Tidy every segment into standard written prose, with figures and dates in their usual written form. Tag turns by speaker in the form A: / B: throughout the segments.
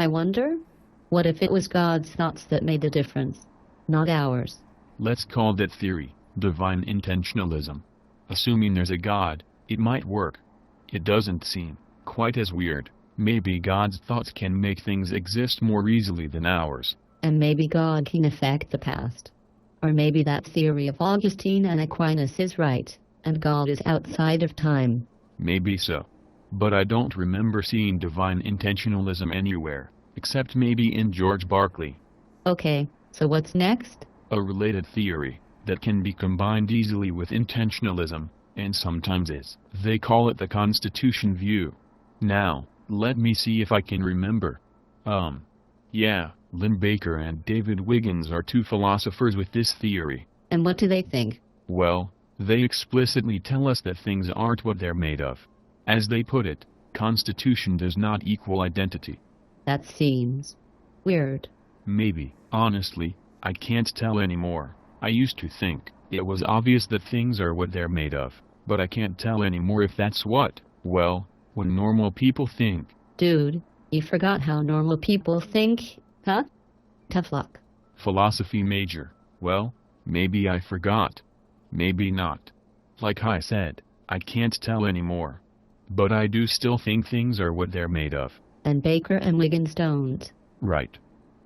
A: I wonder, what if it was God's thoughts that made the difference, not ours?
B: Let's call that theory divine intentionalism. Assuming there's a God, it might work. It doesn't seem quite as weird. Maybe God's thoughts can make things exist more easily than ours.
A: And maybe God can affect the past. Or maybe that theory of Augustine and Aquinas is right, and God is outside of time.
B: Maybe so. But I don't remember seeing divine intentionalism anywhere, except maybe in George Berkeley.
A: Okay, so what's next?
B: A related theory that can be combined easily with intentionalism, and sometimes is. They call it the Constitution view. Now, let me see if I can remember. Yeah, Lynn Baker and David Wiggins are two philosophers with this theory.
A: And what do they think?
B: Well, they explicitly tell us that things aren't what they're made of. As they put it, constitution does not equal identity.
A: That seems weird.
B: Maybe, honestly, I can't tell anymore. I used to think it was obvious that things are what they're made of, but I can't tell anymore if that's what, well, when normal people think.
A: Dude, you forgot how normal people think, huh? Tough luck.
B: Philosophy major. Well, maybe I forgot. Maybe not. Like I said, I can't tell anymore. But I do still think things are what they're made of.
A: And Baker and Wiggins don't.
B: Right.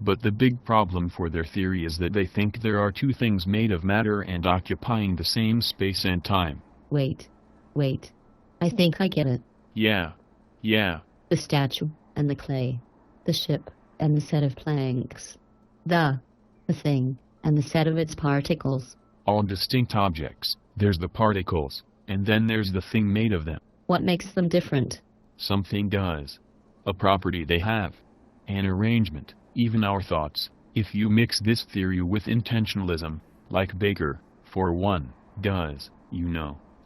B: But the big problem for their theory is that they think there are two things made of matter and occupying the same space and time.
A: Wait. I think I get it.
B: Yeah.
A: The statue and the clay. The ship and the set of planks. The thing and the set of its particles.
B: All distinct objects. There's the particles, and then there's the thing made of them.
A: What makes them different?
B: Something does. A property they have. An arrangement, even our thoughts. If you mix this theory with intentionalism, like Baker, for one, does,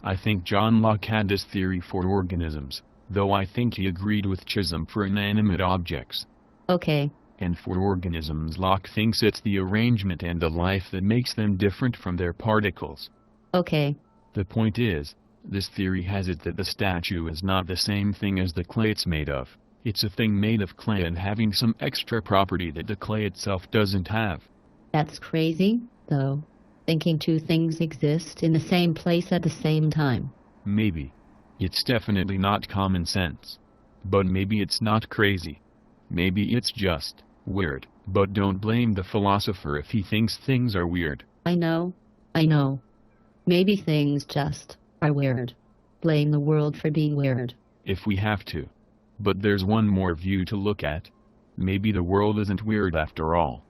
B: I think John Locke had this theory for organisms, though I think he agreed with Chisholm for inanimate objects.
A: Okay.
B: And for organisms Locke thinks it's the arrangement and the life that makes them different from their particles.
A: Okay.
B: The point is, this theory has it that the statue is not the same thing as the clay it's made of. It's a thing made of clay and having some extra property that the clay itself doesn't have.
A: That's crazy, though. Thinking two things exist in the same place at the same time.
B: Maybe. It's definitely not common sense. But maybe it's not crazy. Maybe it's just weird. But don't blame the philosopher if he thinks things are weird.
A: I know. Maybe things just are weird. Blame the world for being weird.
B: If we have to. But there's one more view to look at. Maybe the world isn't weird after all.